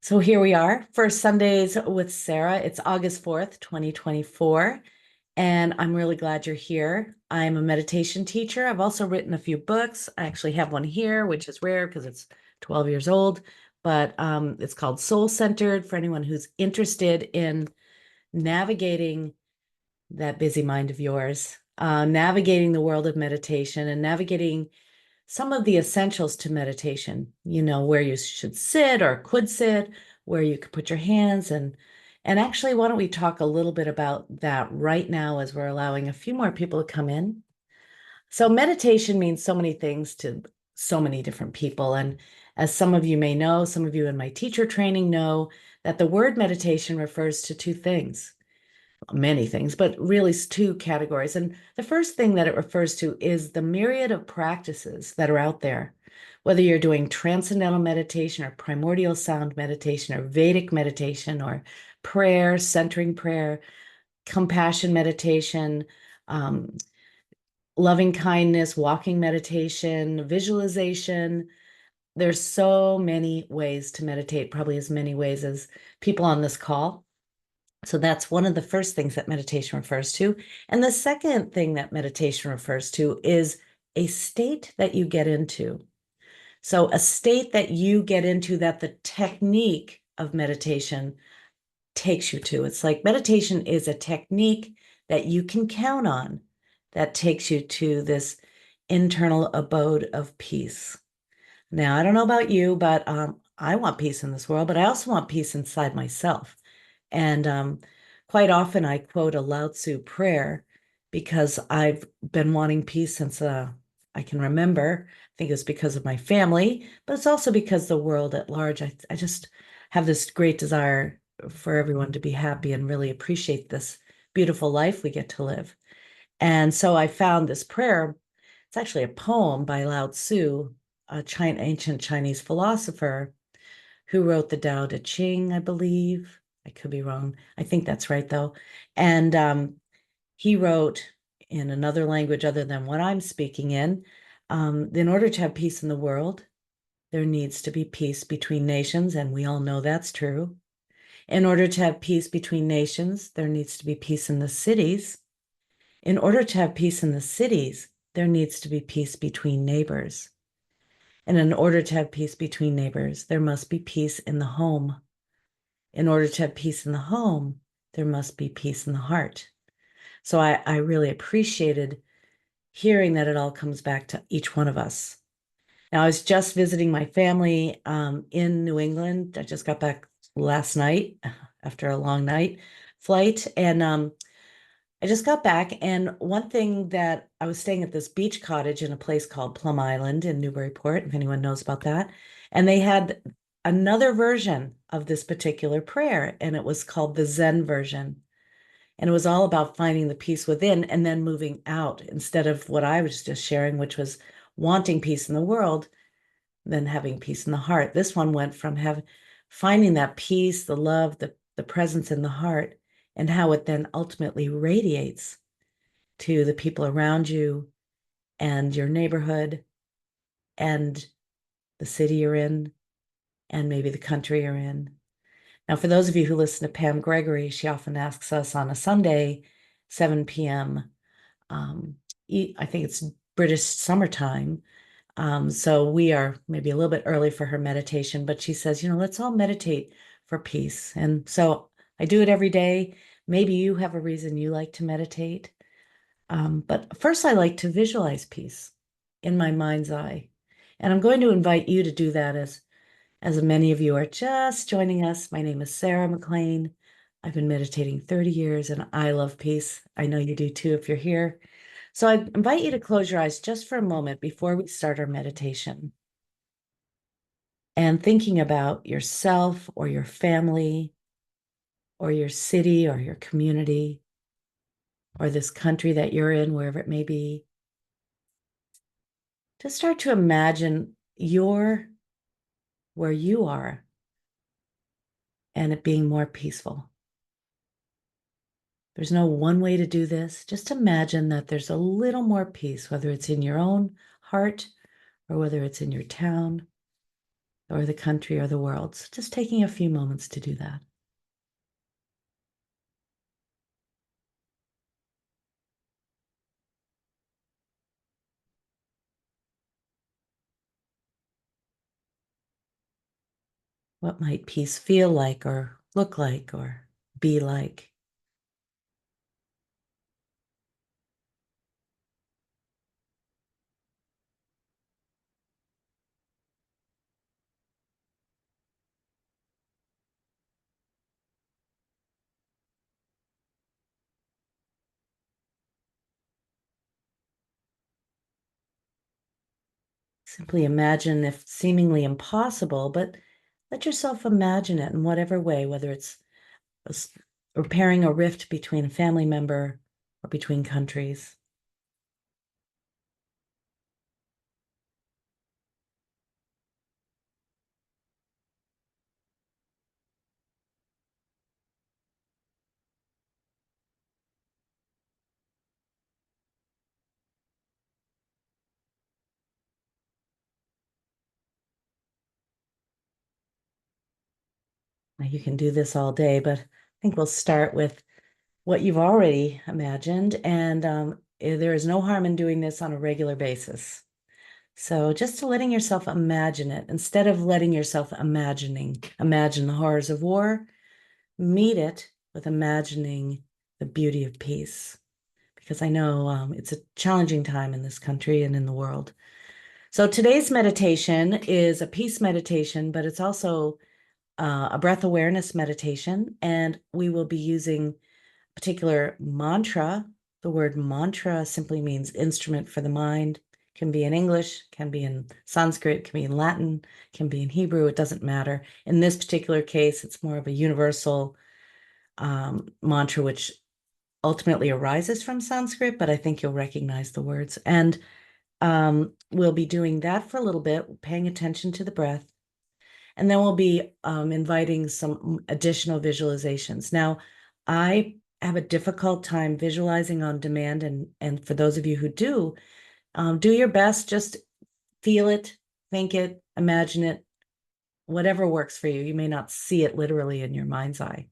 So here we are for Sundays with Sarah. It's August 4th, 2024, and I'm really glad you're here. I'm a meditation teacher. I've also written a few books. I actually have one here, which is rare because it's 12 years old, but it's called Soul Centered for anyone who's interested in navigating that busy mind of yours, navigating the world of meditation and navigating some of the essentials to meditation, where you should sit or could sit, where you could put your hands and actually, why don't we talk a little bit about that right now as we're allowing a few more people to come in? So meditation means so many things to so many different people. And as some of you may know, some of you in my teacher training know that the word meditation refers to two things, many things, but really two categories. And the first thing that it refers to is the myriad of practices that are out there, whether you're doing transcendental meditation or primordial sound meditation or Vedic meditation or prayer, centering prayer, compassion meditation, um, loving kindness, walking meditation, visualization. There's so many ways to meditate, probably as many ways as people on this call. So that's one of the first things that meditation refers to. And the second thing that meditation refers to is a state that you get into. So a state that you get into that the technique of meditation takes you to. It's like meditation is a technique that you can count on that takes you to this internal abode of peace. Now, I don't know about you, but I want peace in this world, but I also want peace inside myself. And quite often I quote a Lao Tzu prayer because I've been wanting peace since I can remember. I think it's because of my family, but it's also because the world at large. I just have this great desire for everyone to be happy and really appreciate this beautiful life we get to live. And so I found this prayer. It's actually a poem by Lao Tzu, a ancient Chinese philosopher who wrote the Tao Te Ching, I believe. I could be wrong. I think that's right, though. And he wrote in another language other than what I'm speaking in order to have peace in the world, there needs to be peace between nations, and we all know that's true. In order to have peace between nations, there needs to be peace in the cities. In order to have peace in the cities, there needs to be peace between neighbors. And in order to have peace between neighbors, there must be peace in the home. In order to have peace in the home, there must be peace in the heart. So I really appreciated hearing that it all comes back to each one of us. Now, I was just visiting my family in New England. I just got back last night after a long night flight. And I just got back. And one thing that I was staying at this beach cottage in a place called Plum Island in Newburyport, if anyone knows about that. And they had another version of this particular prayer, and it was called the Zen version. And it was all about finding the peace within and then moving out instead of what I was just sharing, which was wanting peace in the world, then having peace in the heart. This one went from finding that peace, the love, the presence in the heart, and how it then ultimately radiates to the people around you and your neighborhood and the city you're in and maybe the country you're in. Now, for those of you who listen to Pam Gregory, she often asks us on a Sunday, 7 p.m. I think it's British summertime. So we are maybe a little bit early for her meditation, but she says, let's all meditate for peace. And so I do it every day. Maybe you have a reason you like to meditate. But first, I like to visualize peace in my mind's eye. And I'm going to invite you to do that as many of you are just joining us. My name is Sarah McLean. I've been meditating 30 years and I love peace. I know you do too if you're here. So I invite you to close your eyes just for a moment before we start our meditation. And thinking about yourself or your family or your city or your community or this country that you're in, wherever it may be. Just start to imagine where you are and it being more peaceful. There's no one way to do this. Just imagine that there's a little more peace, whether it's in your own heart or whether it's in your town or the country or the world. So just taking a few moments to do that. What might peace feel like or look like or be like? Simply imagine if seemingly impossible, but let yourself imagine it in whatever way, whether it's repairing a rift between a family member or between countries. Now, you can do this all day, but I think we'll start with what you've already imagined, and there is no harm in doing this on a regular basis. So just to letting yourself imagine it, instead of letting yourself imagine the horrors of war, meet it with imagining the beauty of peace. Because I know it's a challenging time in this country and in the world. So today's meditation is a peace meditation, but it's also a breath awareness meditation. And we will be using a particular mantra. The word mantra simply means instrument for the mind. Can be in English, can be in Sanskrit, can be in Latin, can be in Hebrew. It doesn't matter. In this particular case, it's more of a universal mantra, which ultimately arises from Sanskrit, but I think you'll recognize the words. And we'll be doing that for a little bit, paying attention to the breath. And then we'll be inviting some additional visualizations. Now, I have a difficult time visualizing on demand. And for those of you who do your best, just feel it, think it, imagine it, whatever works for you. You may not see it literally in your mind's eye.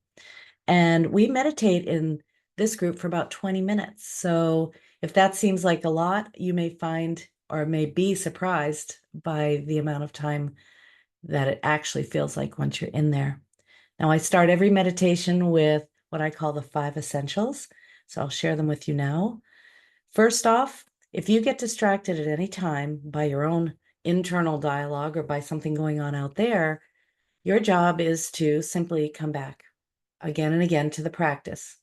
And we meditate in this group for about 20 minutes. So if that seems like a lot, you may find or may be surprised by the amount of time that it actually feels like once you're in there. Now, I start every meditation with what I call the 5 essentials. So I'll share them with you now. First off, if you get distracted at any time by your own internal dialogue or by something going on out there, your job is to simply come back again and again to the practice.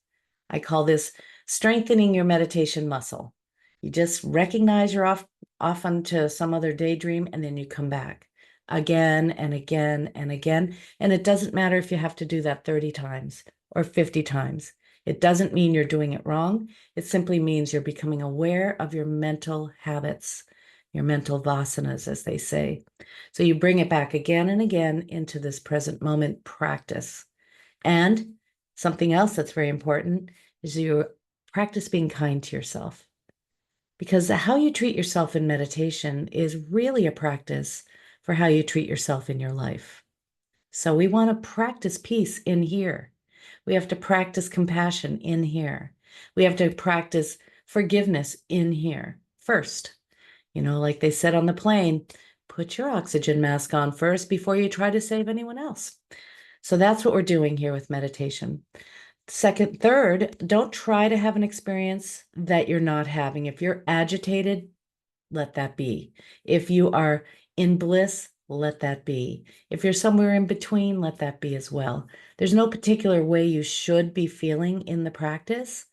I call this strengthening your meditation muscle. You just recognize you're off onto some other daydream, and then you come back again and again and again. And it doesn't matter if you have to do that 30 times or 50 times. It doesn't mean you're doing it wrong. It simply means you're becoming aware of your mental habits, your mental vasanas, as they say. So you bring it back again and again into this present moment practice. And something else that's very important is you practice being kind to yourself. Because how you treat yourself in meditation is really a practice for how you treat yourself in your life. So we want to practice peace in here. We have to practice compassion in here. We have to practice forgiveness in here first. You know, like they said on the plane, put your oxygen mask on first before you try to save anyone else. So that's what we're doing here with meditation. Second, third, don't try to have an experience that you're not having. If you're agitated, let that be. If you are in bliss, let that be. If you're somewhere in between, let that be as well. There's no particular way you should be feeling in the practice.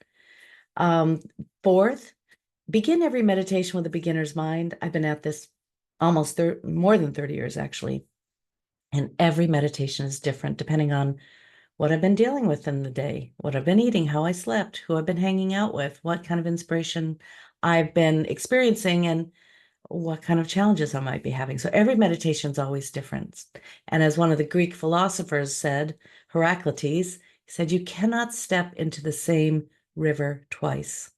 Fourth, begin every meditation with a beginner's mind. I've been at this almost more than 30 years, actually. And every meditation is different depending on what I've been dealing with in the day, what I've been eating, how I slept, who I've been hanging out with, what kind of inspiration I've been experiencing, and what kind of challenges I might be having. So every meditation is always different. And as one of the Greek philosophers said, Heraclitus, he said, you cannot step into the same river twice.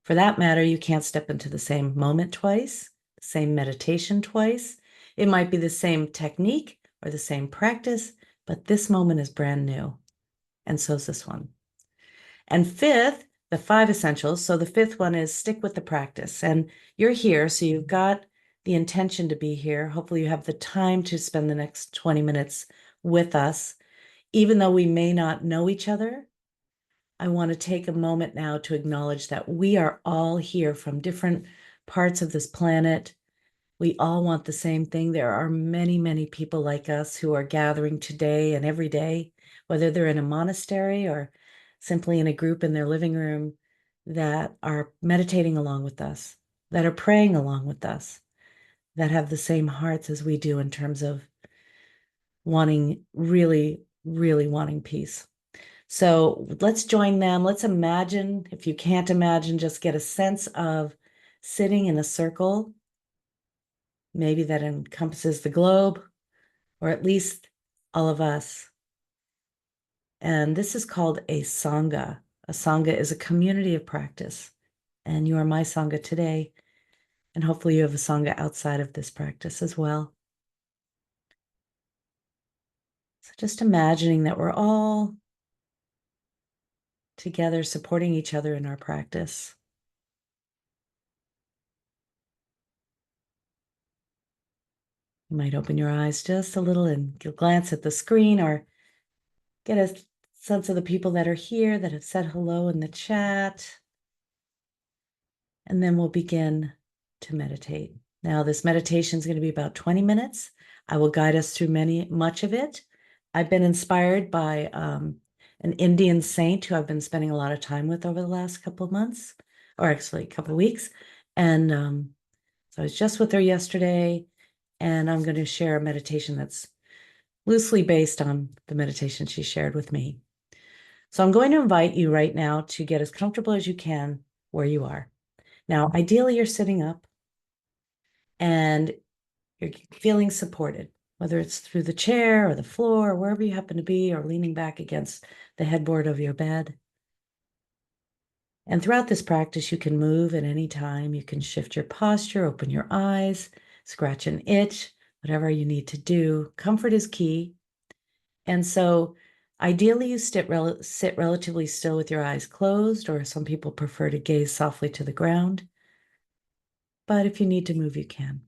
For that matter, you can't step into the same moment twice, the same meditation twice. It might be the same technique or the same practice, but this moment is brand new. And so is this one. And fifth, the 5 essentials. So the fifth one is stick with the practice. And you're here, so you've got the intention to be here. Hopefully, you have the time to spend the next 20 minutes with us. Even though we may not know each other, I want to take a moment now to acknowledge that we are all here from different parts of this planet. We all want the same thing. There are many, many people like us who are gathering today and every day, whether they're in a monastery or simply in a group in their living room, that are meditating along with us, that are praying along with us, that have the same hearts as we do in terms of wanting, really, really wanting peace. So let's join them. Let's imagine, if you can't imagine, just get a sense of sitting in a circle, maybe that encompasses the globe, or at least all of us. And this is called a Sangha. A Sangha is a community of practice. And you are my Sangha today. And hopefully you have a Sangha outside of this practice as well. So just imagining that we're all together supporting each other in our practice. You might open your eyes just a little and glance at the screen or get a sense of the people that are here that have said hello in the chat. And then we'll begin to meditate. Now, this meditation is going to be about 20 minutes. I will guide us through much of it. I've been inspired by an Indian saint who I've been spending a lot of time with over the last couple of months, or actually a couple of weeks. And so I was just with her yesterday, and I'm going to share a meditation that's loosely based on the meditation she shared with me. So I'm going to invite you right now to get as comfortable as you can where you are. Now, ideally, you're sitting up and you're feeling supported, whether it's through the chair or the floor or wherever you happen to be, or leaning back against the headboard of your bed. And throughout this practice, you can move at any time. You can shift your posture, open your eyes, scratch an itch, whatever you need to do. Comfort is key. And so ideally, you sit relatively still with your eyes closed, or some people prefer to gaze softly to the ground. But if you need to move, you can.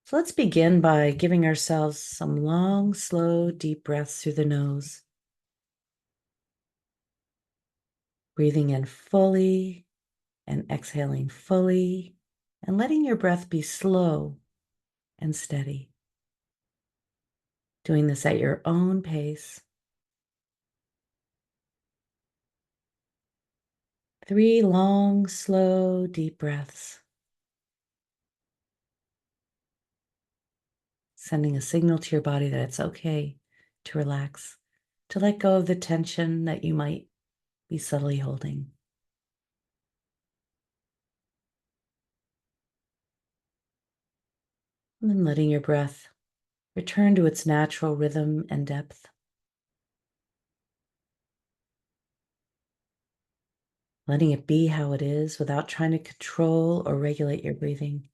So let's begin by giving ourselves some long, slow, deep breaths through the nose. Breathing in fully and exhaling fully, and letting your breath be slow and steady. Doing this at your own pace. 3 long, slow, deep breaths. Sending a signal to your body that it's okay to relax, to let go of the tension that you might be subtly holding. And then letting your breath return to its natural rhythm and depth. Letting it be how it is without trying to control or regulate your breathing.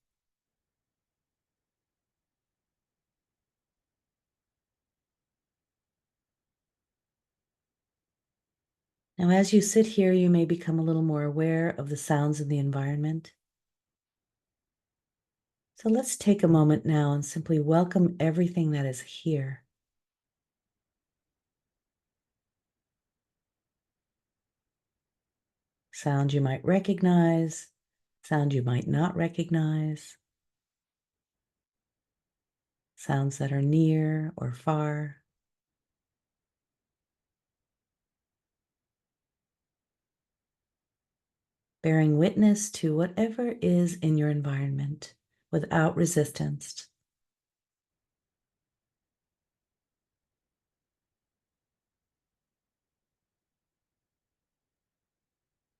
Now, as you sit here, you may become a little more aware of the sounds in the environment. So let's take a moment now and simply welcome everything that is here. Sound you might recognize, sound you might not recognize, sounds that are near or far. Bearing witness to whatever is in your environment without resistance.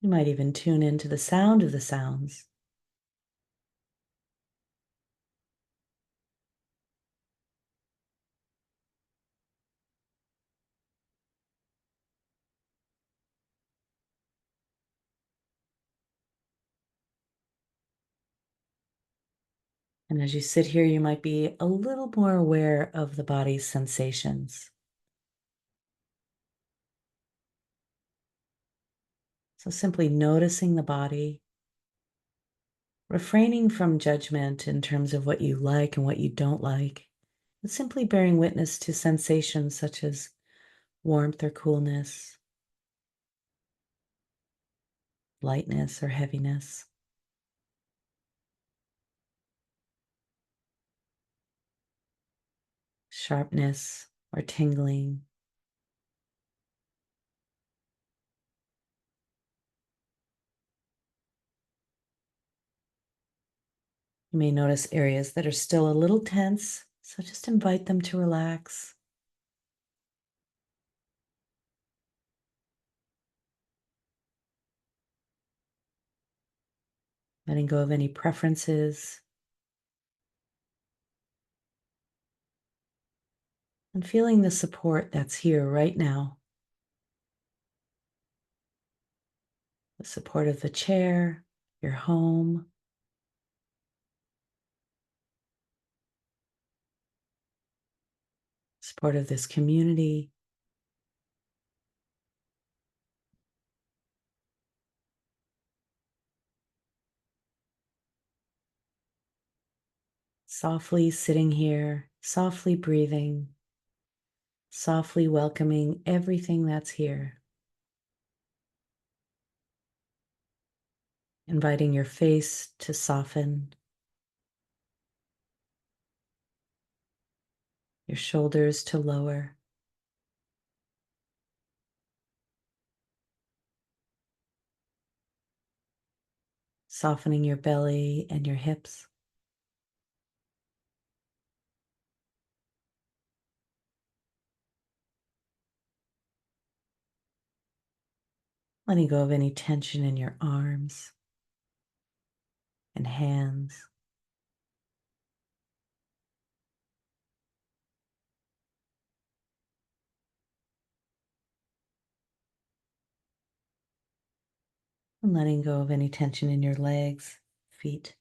You might even tune into the sound of the sounds. And as you sit here, you might be a little more aware of the body's sensations. So simply noticing the body, refraining from judgment in terms of what you like and what you don't like, but simply bearing witness to sensations such as warmth or coolness, lightness or heaviness, sharpness or tingling. You may notice areas that are still a little tense, so just invite them to relax. Letting go of any preferences and feeling the support that's here right now. The support of the chair, your home, support of this community. Softly sitting here, softly breathing, softly welcoming everything that's here. Inviting your face to soften, your shoulders to lower, softening your belly and your hips. Letting go of any tension in your arms and hands. And letting go of any tension in your legs, feet.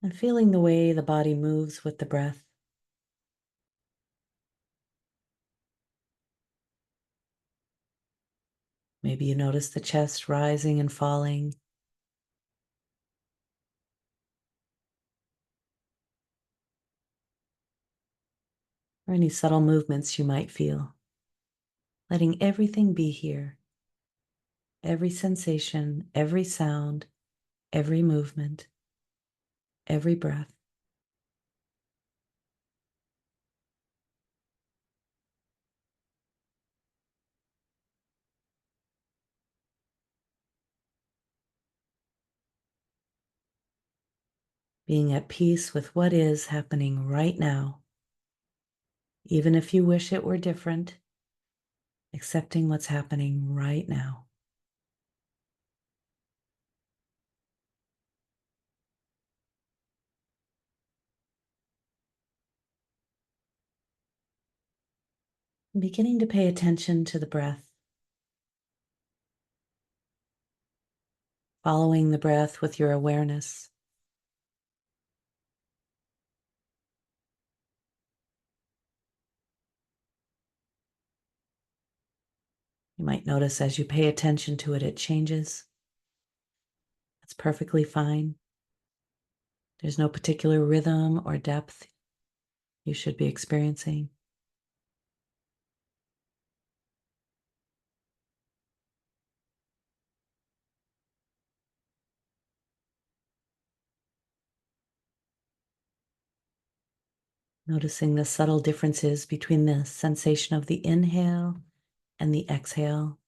And feeling the way the body moves with the breath. Maybe you notice the chest rising and falling, or any subtle movements you might feel. Letting everything be here, every sensation, every sound, every movement, every breath. Being at peace with what is happening right now, even if you wish it were different, accepting what's happening right now. And beginning to pay attention to the breath, following the breath with your awareness. You might notice as you pay attention to it, it changes. That's perfectly fine. There's no particular rhythm or depth you should be experiencing. Noticing the subtle differences between the sensation of the inhale and the exhale.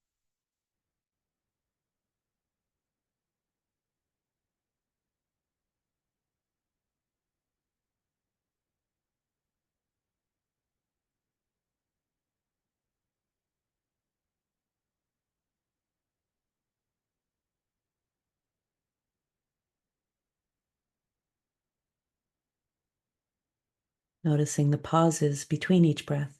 noticing the pauses between each breath.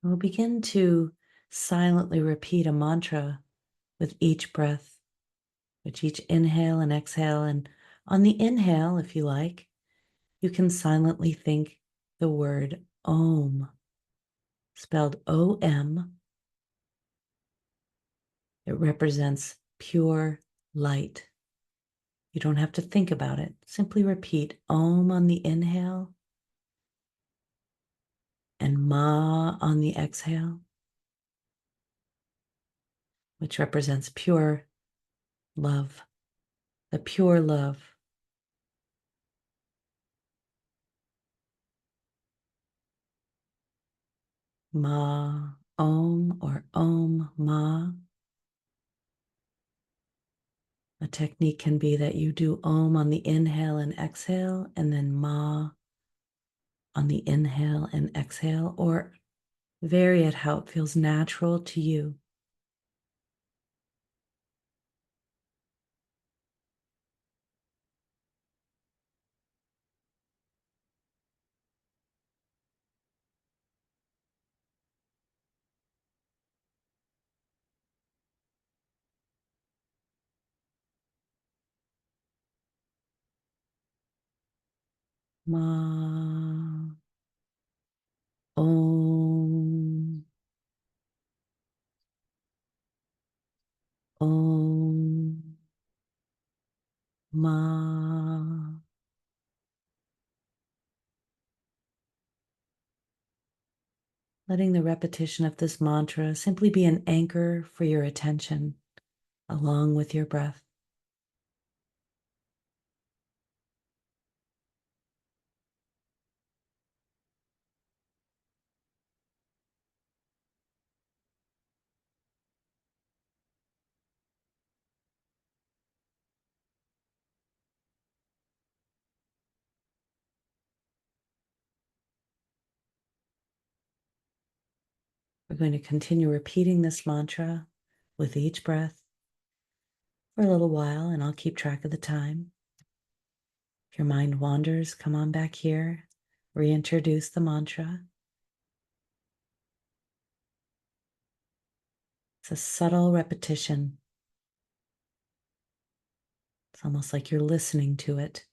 We'll begin to silently repeat a mantra with each breath, with each inhale and exhale. And on the inhale, if you like, you can silently think the word Om, spelled O-M. It represents pure light. You don't have to think about it. Simply repeat Om on the inhale and Ma on the exhale, which represents pure love, the pure love. Ma, Om, or Om, Ma. A technique can be that you do Om on the inhale and exhale, and then Ma on the inhale and exhale, or vary it how it feels natural to you. Ma, Om, Om, Ma. Letting the repetition of this mantra simply be an anchor for your attention along with your breath. We're going to continue repeating this mantra with each breath for a little while, and I'll keep track of the time. If your mind wanders, come on back here, reintroduce the mantra. It's a subtle repetition. It's almost like you're listening to it.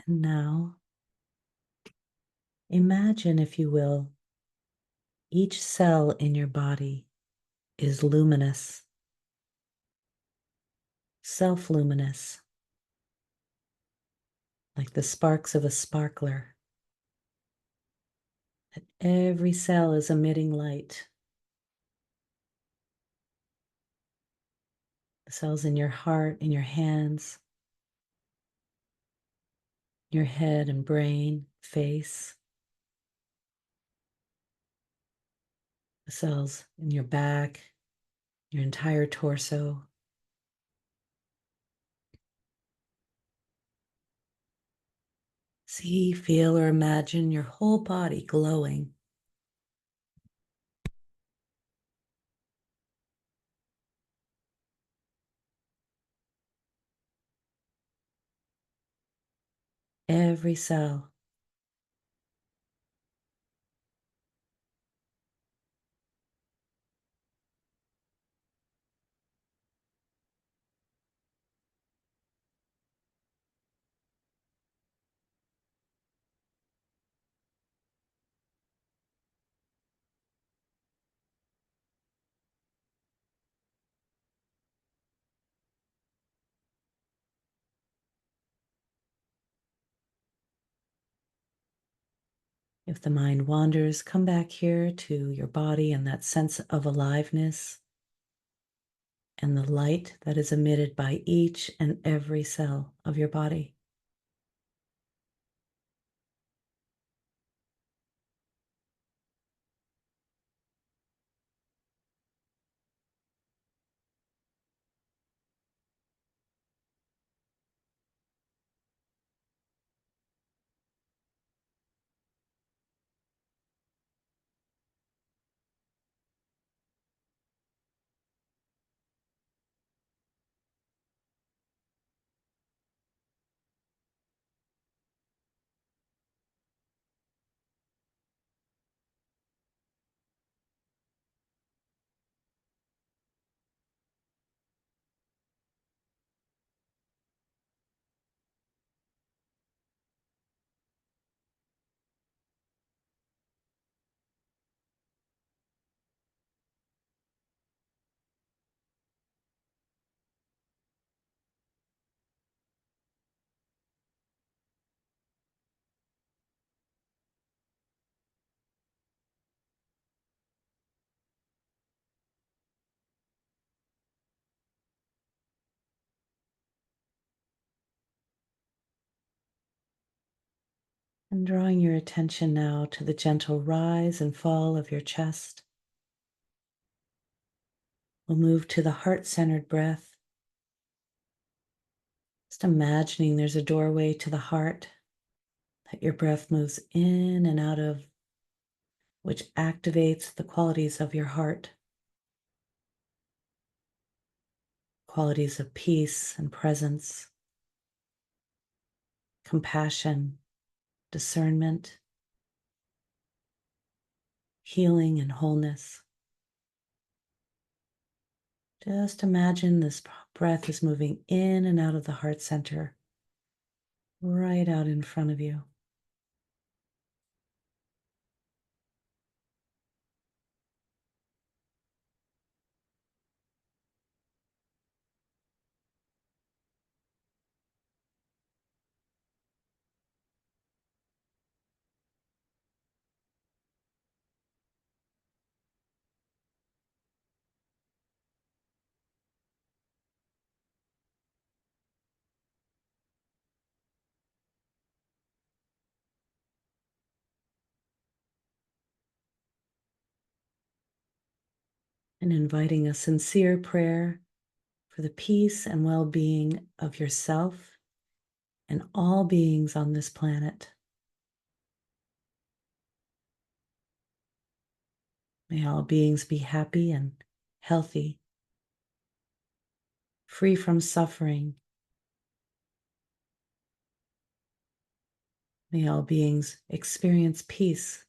And now, imagine, if you will, each cell in your body is luminous, self-luminous, like the sparks of a sparkler. That every cell is emitting light. The cells in your heart, in your hands, your head and brain, face. The cells in your back, your entire torso. See, feel, or imagine your whole body glowing. Every cell. If the mind wanders, come back here to your body and that sense of aliveness and the light that is emitted by each and every cell of your body. And drawing your attention now to the gentle rise and fall of your chest. We'll move to the heart-centered breath. Just imagining there's a doorway to the heart that your breath moves in and out of, which activates the qualities of your heart. Qualities of peace and presence, compassion, discernment, healing, and wholeness. Just imagine this breath is moving in and out of the heart center, right out in front of you. And inviting a sincere prayer for the peace and well-being of yourself and all beings on this planet. May all beings be happy and healthy, free from suffering. May all beings experience peace.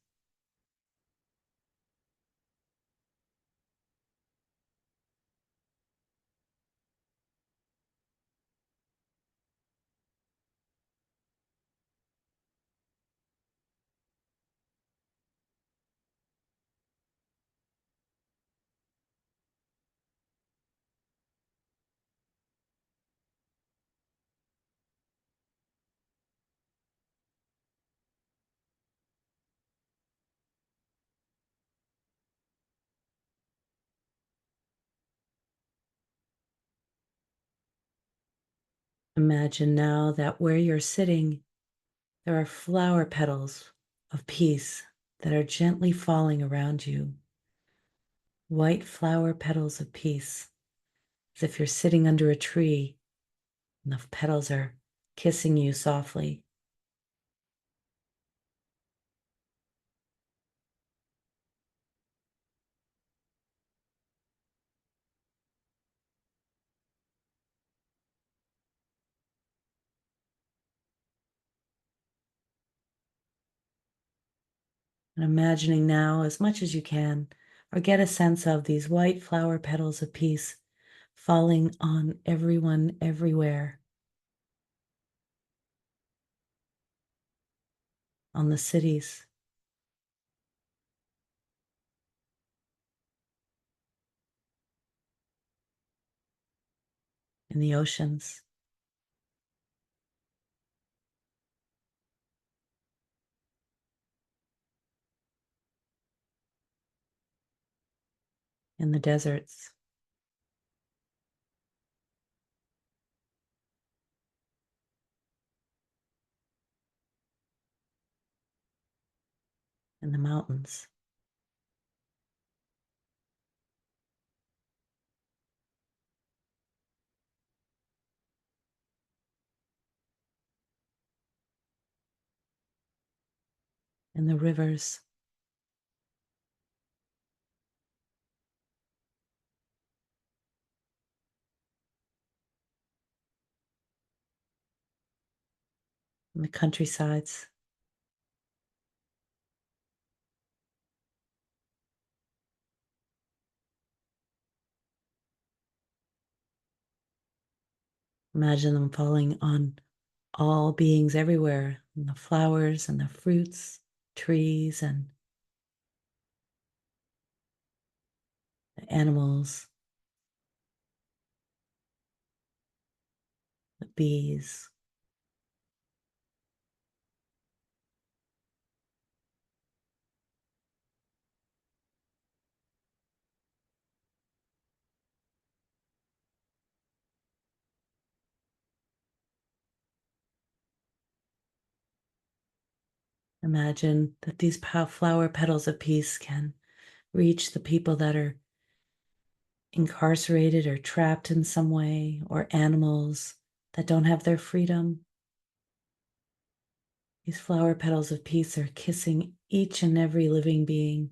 Imagine now that where you're sitting, there are flower petals of peace that are gently falling around you. White flower petals of peace, as if you're sitting under a tree and the petals are kissing you softly. And imagining now, as much as you can, or get a sense of these white flower petals of peace falling on everyone, everywhere, on the cities, in the oceans, in the deserts. In the mountains. In the rivers. In the countrysides. Imagine them falling on all beings everywhere, and the flowers and the fruits, trees and the animals, the bees. Imagine that these flower petals of peace can reach the people that are incarcerated or trapped in some way, or animals that don't have their freedom. These flower petals of peace are kissing each and every living being.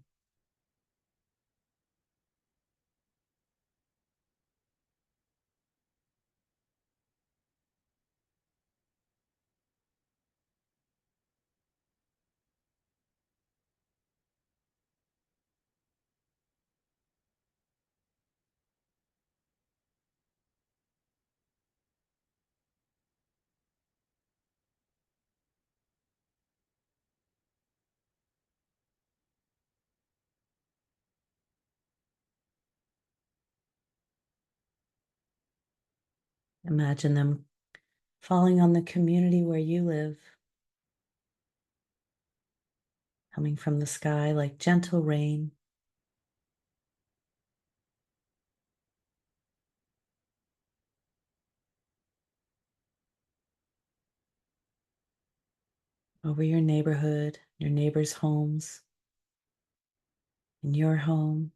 Imagine them falling on the community where you live, coming from the sky like gentle rain. Over your neighborhood, your neighbors' homes, in your home.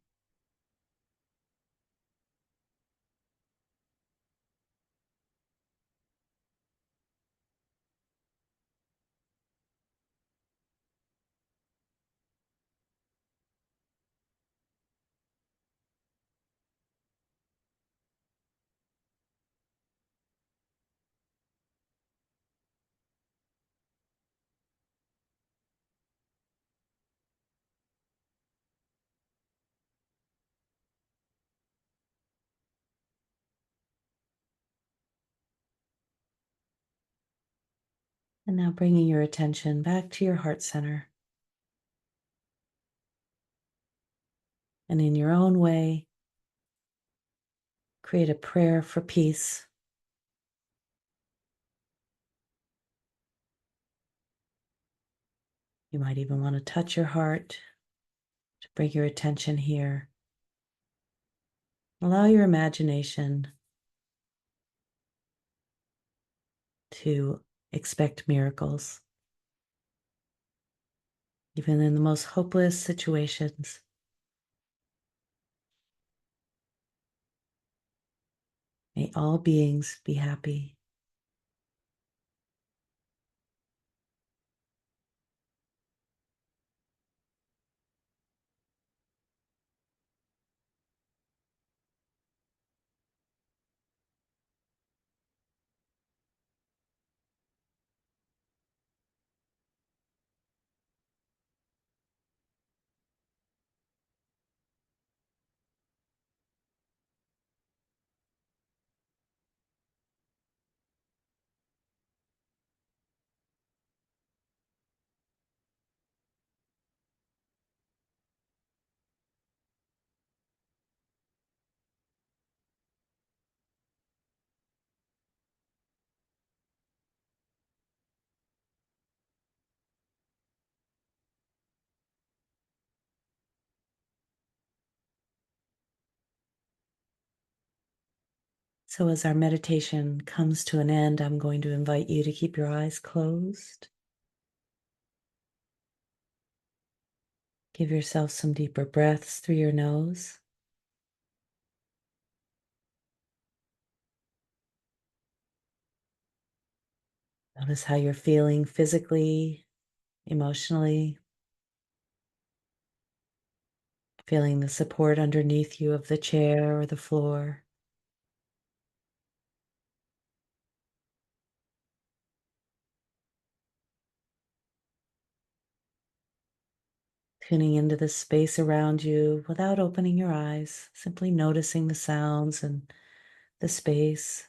And now bringing your attention back to your heart center. And in your own way, create a prayer for peace. You might even want to touch your heart to bring your attention here. Allow your imagination to expect miracles, even in the most hopeless situations. May all beings be happy. So, as our meditation comes to an end, I'm going to invite you to keep your eyes closed. Give yourself some deeper breaths through your nose. Notice how you're feeling physically, emotionally, feeling the support underneath you of the chair or the floor. Tuning into the space around you without opening your eyes, simply noticing the sounds and the space.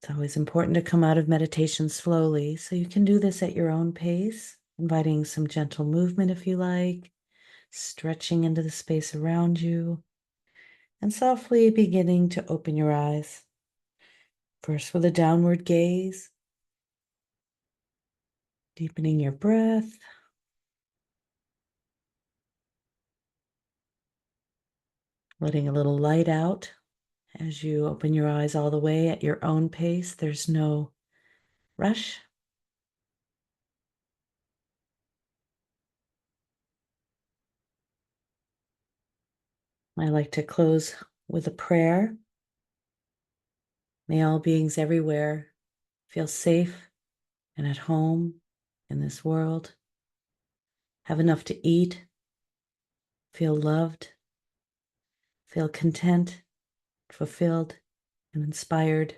It's always important to come out of meditation slowly, so you can do this at your own pace, inviting some gentle movement if you like, stretching into the space around you, and softly beginning to open your eyes. First with a downward gaze, deepening your breath, letting a little light out as you open your eyes all the way at your own pace. There's no rush. I like to close with a prayer. May all beings everywhere feel safe and at home in this world, have enough to eat, feel loved, feel content, fulfilled, and inspired,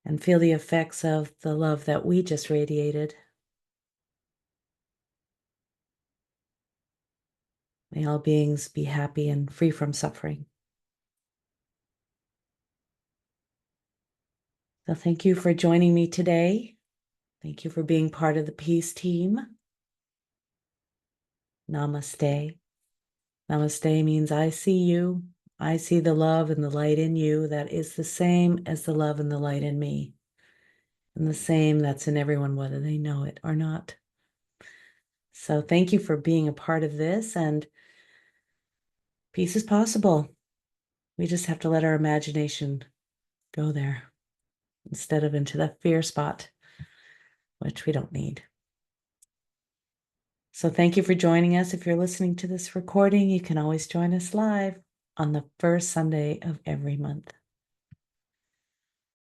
and feel the effects of the love that we just radiated. May all beings be happy and free from suffering. So thank you for joining me today. Thank you for being part of the peace team. Namaste. Namaste means I see you. I see the love and the light in you that is the same as the love and the light in me, and the same that's in everyone, whether they know it or not. So thank you for being a part of this, and peace is possible. We just have to let our imagination go there instead of into the fear spot, which we don't need. So thank you for joining us. If you're listening to this recording, you can always join us live on the first Sunday of every month.